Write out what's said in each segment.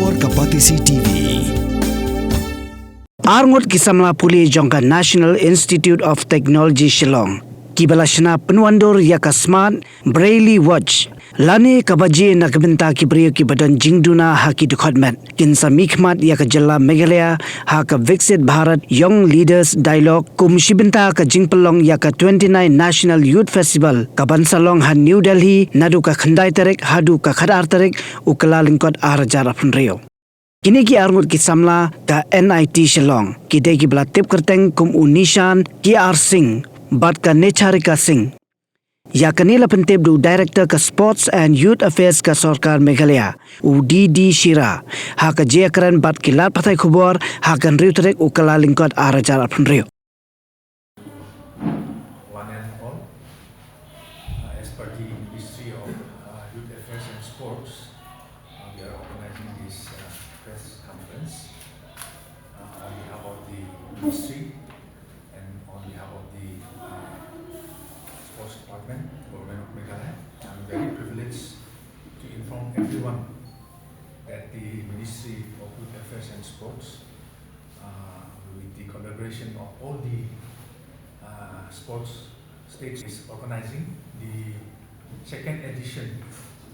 और Kapatisi TV. Arngot ki Samla puli jongka National Institute of Technology Shillong. Kiba Shna penwandor ya ka smart Braille watch. Lani kabaji nakbenta ki brio ki badan jingduna haki dukhodmet. Kinsa Mihkhmat ya ka jalla Meghalaya ha ka Viksit Bharat Young Leaders Dialogue kum shibinta ka jingpalong ya ka 29 National Youth Festival ka bansalong ha New Delhi nadu ka khandai tarik hadu ka khadar tarik ukala lingkot arajar apun rio. Kini ki Arngot ki Samla ka NIT Shillong ki degi bla tip kerteng kum unishan ki Singh bat ka Necharika Singh. Ya kanila pentip du Director ka Sports and Youth Affairs ka Sarkar Meghalaya UDD Shira ha ka jekran bat ki lat patai khubor ha kan riu terek ukala lingkot arajar apun rio. One and all, as per the Ministry of Youth Affairs and Sports, we are organizing this press conference on behalf of the Ministry and on behalf of the Sports Department, Government of Meghalaya. I'm very privileged to inform everyone that the Ministry of Youth Affairs and Sports, with the collaboration of all the sports states, is organizing the second edition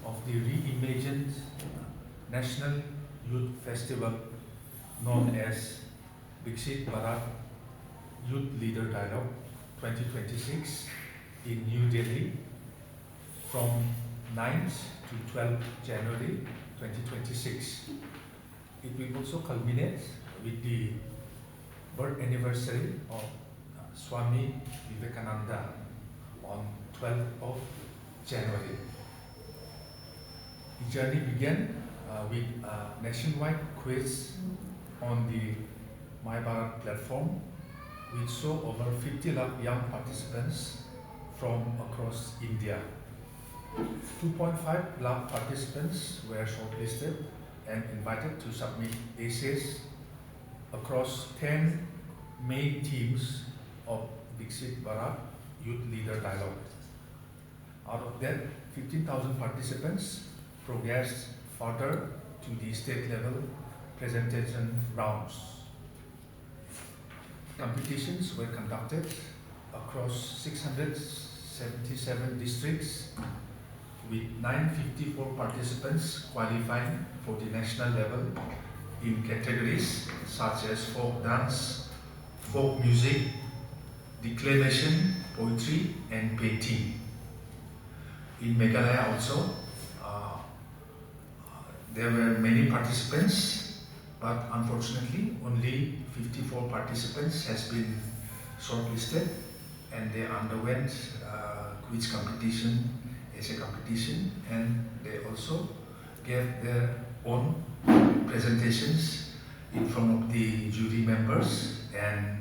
of the reimagined National Youth Festival known as Viksit Bharat Youth Leader Dialogue 2026 in New Delhi from 9th to 12th January 2026. It will also culminate with the birth anniversary of Swami Vivekananda on 12th of January. The journey began with a nationwide quiz on the My Bharat platform, which saw over 50 lakh young participants from across India. 2.5 lakh participants were shortlisted and invited to submit essays across 10 main themes of Viksit Bharat Youth Leader Dialogue. Out of that, 15,000 participants progressed further to the state level presentation rounds. Competitions were conducted across 677 districts with 954 participants qualifying for the national level in categories such as folk dance, folk music, declamation, poetry and painting. In Meghalaya also, there were many participants, but unfortunately only 54 participants has been shortlisted and they underwent quiz competition, essay competition, and they also gave their own presentations in front of the jury members and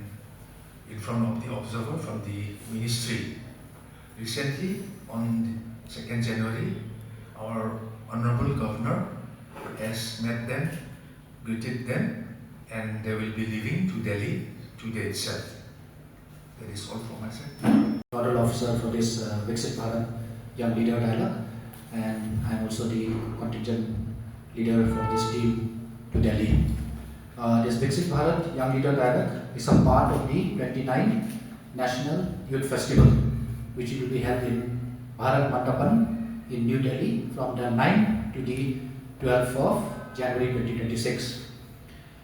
in front of the observer from the ministry. Recently, on 2nd January, our Honorable Governor has met them, greeted them, and they will be leaving to Delhi today itself. That is all from my side. Nodal officer for this Viksit Bharat Young Leader Dialogue, and I am also the contingent leader for this team to Delhi. This Viksit Bharat Young Leader Dialogue is a part of the 29th National Youth Festival, which will be held in Bharat Mandapan in New Delhi from the 9th to the 12th of January 2026.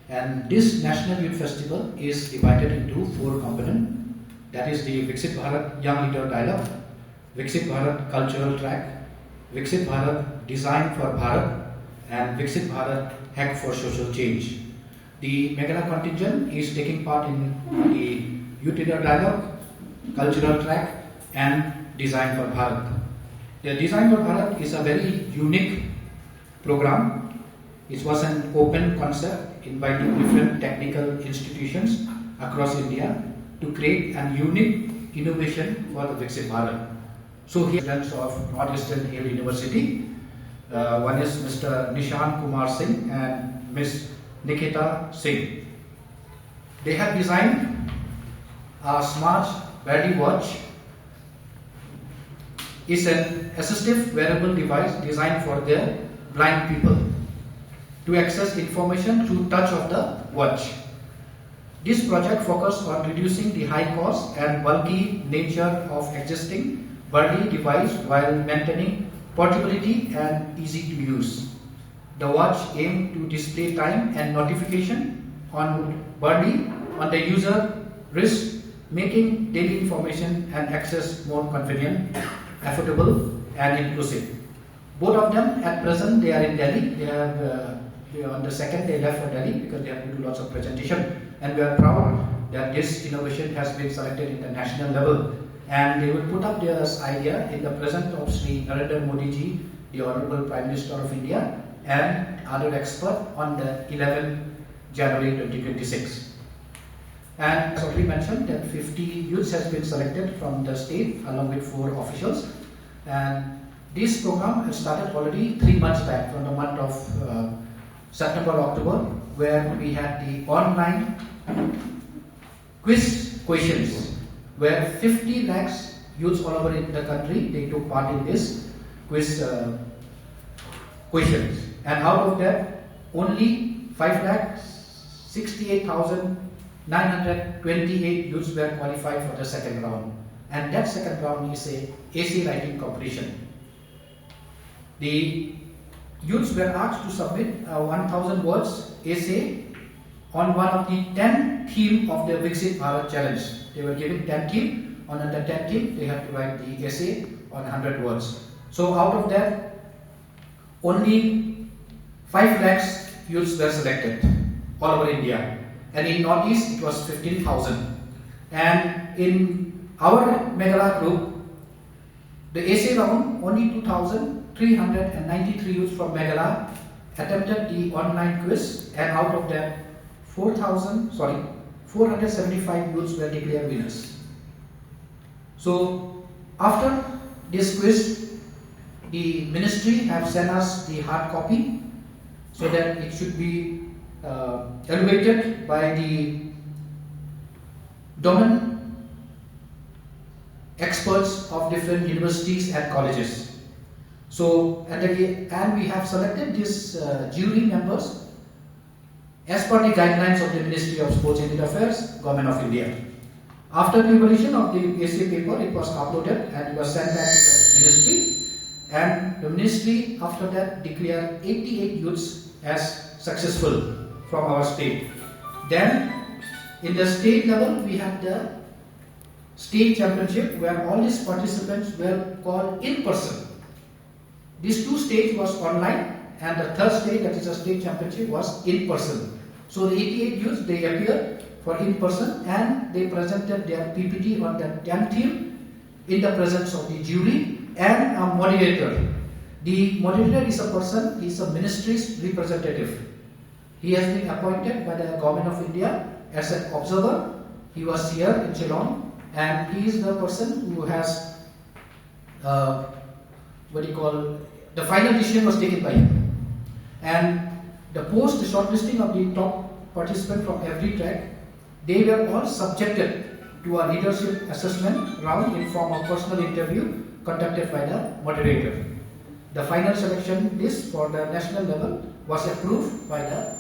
And this National Youth Festival is divided into 4 components. That is the Viksit Bharat Young Leader Dialogue, Viksit Bharat Cultural Track, Viksit Bharat Design for Bharat, and Viksit Bharat Hack for Social Change. The Meghalaya contingent is taking part in the Youth Leader Dialogue, Cultural Track, and Design for Bharat. The Design for Bharat is a very unique program. It was an open concept inviting different technical institutions across India to create a unique innovation for the Viksit Bharat. So here students of Northeastern Hill University, one is Mr. Nishan Kumar Singh and Ms. Nikita Singh. They have designed a smart Braille watch. It's an assistive wearable device designed for the blind people to access information through touch of the watch. This project focused on reducing the high cost and bulky nature of existing Braille device while maintaining portability and easy to use. The watch aimed to display time and notification on Braille on the user wrist, making daily information and access more convenient, affordable and inclusive. Both of them at present they are in Delhi. They on the second they left for Delhi because they have to do lots of presentation, and we are proud that this innovation has been selected in the national level, and they will put up their idea in the presence of Sri Narendra Modi ji, the Honorable Prime Minister of India, and other experts on the 11th January 2026. And as already mentioned, that 50 youths has been selected from the state along with 4 officials, and this program has started already 3 months back from the month of September, October, where we had the online quiz questions, where 50 lakhs youths all over in the country, they took part in this quiz questions, and out of that only 5,68,928 youths were qualified for the second round, and that second round is a essay writing competition. The youths were asked to submit a 1,000 words essay on one of the 10 themes of the Viksit Bharat challenge. They were given 10 themes. On the 10th theme, they have to write the essay on 100 words. So out of that, only 5 lakhs youths were selected all over India, and in Northeast it was 15,000. And in our Meghalaya group, the essay round, only 2,393 youths from Meghalaya attempted the online quiz, and out of that 475 youths were declared winners. So after this quiz, the ministry have sent us the hard copy so that it should be evaluated by the domain experts of different universities and colleges. So, and we have selected these jury members as per the guidelines of the Ministry of Sports and Youth Affairs, Government of India. After the evaluation of the essay paper, it was uploaded and it was sent back to the ministry, and the ministry after that declared 88 youths as successful from our state. Then in the state level, we had the state championship where all these participants were called in person. These 2 stages was online, and the third stage, that is a state championship, was in person. So the 88 youths, they appeared for in person and they presented their PPT on the 10th theme in the presence of the jury and a moderator. The moderator is a person, he is a ministry's representative. He has been appointed by the Government of India as an observer. He was here in Geelong, and he is the person who has the final decision was taken by him. And the shortlisting of the top participant from every track, they were all subjected to a leadership assessment round in form of personal interview conducted by the moderator. The final selection list for the national level was approved by the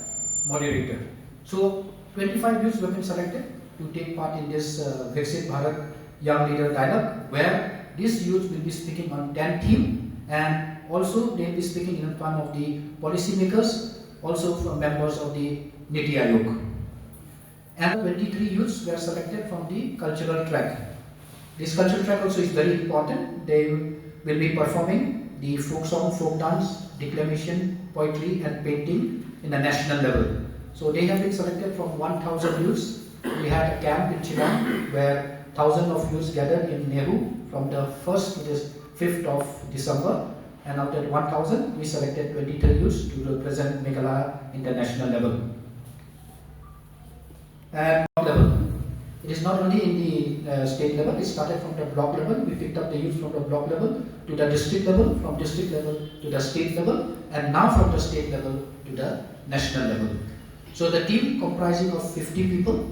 moderator. So 25 youths were selected to take part in this Viksit Bharat Young Leader Dialogue, where these youths will be speaking on 10 themes, and also they will be speaking in front of the policymakers, also from members of the Niti Aayog. And 23 youths were selected from the cultural track. This cultural track also is very important. They will be performing the folk song, folk dance, declamation, poetry and painting in the national level. So they have been selected from 1,000 youths. We had a camp in Shna where 1,000 of youths gathered in Nehru from the 1st to the 5th of December, and after 1,000 we selected 23 youths to represent Meghalaya in the national level. And it is not only in the state level, it started from the block level. We picked up the youth from the block level to the district level, from district level to the state level, and now from the state level to the national level. So the team comprising of 50 people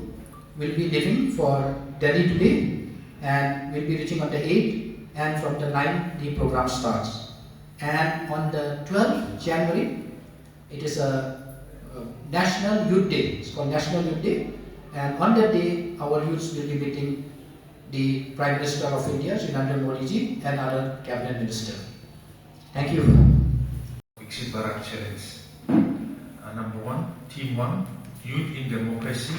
will be leaving for Delhi today and will be reaching on the 8th, and from the 9th the program starts. And on the 12th January, it is a National Youth Day. It's called National Youth Day. And on that day, our youths will be meeting the Prime Minister of India, Shri Narendra Modi ji, and other cabinet minister. Thank you. Viksit Bharat Challenge. Number 1, Team 1, Youth in Democracy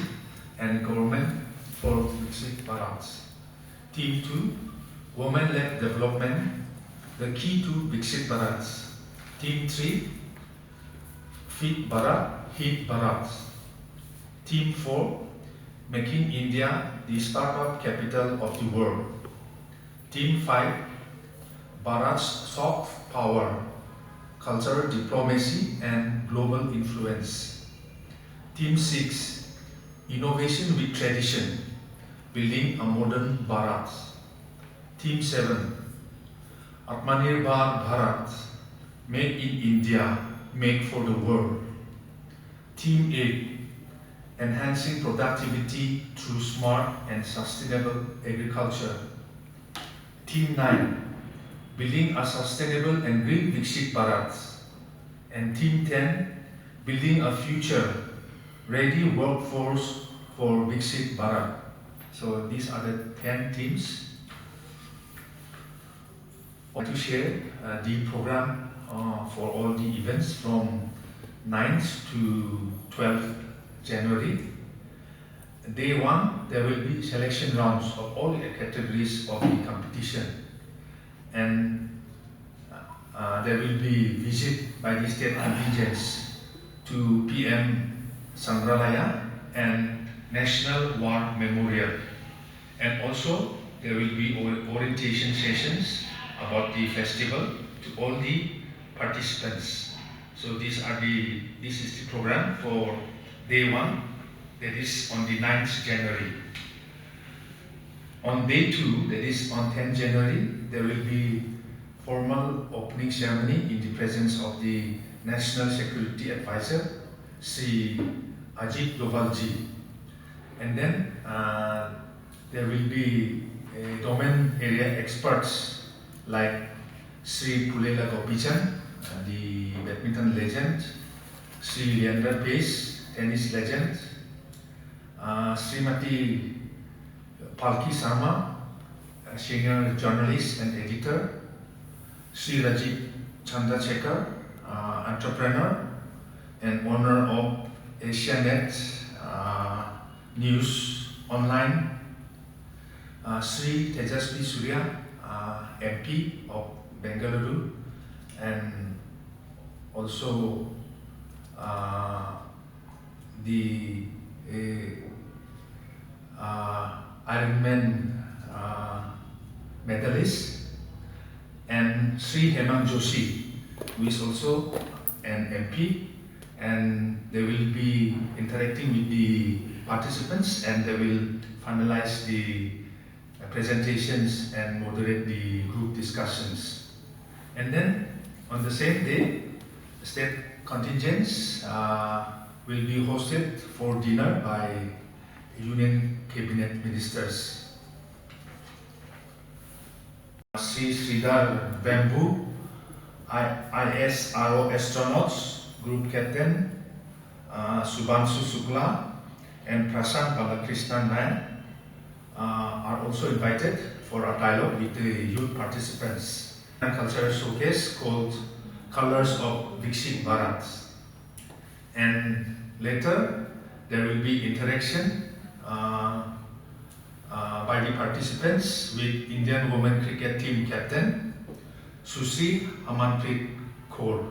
and Government for Viksit Bharat. Team 2, Women-led Development, the key to Viksit Bharat. Team 3, Fit Bharat, Hit Bharat. Team 4, Making India the startup capital of the world. Team 5, Bharat's soft power, cultural diplomacy and global influence. Team 6, Innovation with Tradition, building a modern Bharat. Team 7, Atmanirbhar Bharat, Made in India, made for the world. Team 8, Enhancing productivity through smart and sustainable agriculture. Team 9, Building a sustainable and green Viksit Bharat. And Team 10, Building a future ready workforce for Viksit Bharat. So these are the 10 teams. I want to share the program for all the events from 9th to 12th January. Day 1, there will be selection rounds of all the categories of the competition, and there will be visit by the state contingents to PM Sangralaya and National War Memorial, and also there will be orientation sessions about the festival to all the participants. So this is the program for Day 1, that is on the 9th January. On Day 2, that is on 10th January, there will be formal opening ceremony in the presence of the National Security Advisor, Sri Ajit Dovalji. And then there will be domain area experts like Sri Pulela Gopichan, the badminton legend, Sri Leandra Pace, tennis legend, Srimati Palki Sharma, senior journalist and editor, Sri Rajiv Chandrasekhar, entrepreneur and owner of Asianet News Online, Sri Tejasvi Surya, MP of Bengaluru, and also the Ironman medalist, and Sri Hemang Joshi, who is also an MP, and they will be interacting with the participants, and they will finalize the presentations and moderate the group discussions. And then on the same day, state contingents will be hosted for dinner by Union Cabinet Ministers. Sri Sridhar Bamboo, ISRO astronauts, Group Captain Subhanshu Sukla and Prasant Balakrishnan Nayak are also invited for a dialogue with the youth participants. A cultural showcase called Colors of Viksit Bharat. And later there will be interaction by the participants with Indian women cricket team captain Sushri Amanpreet Kaur.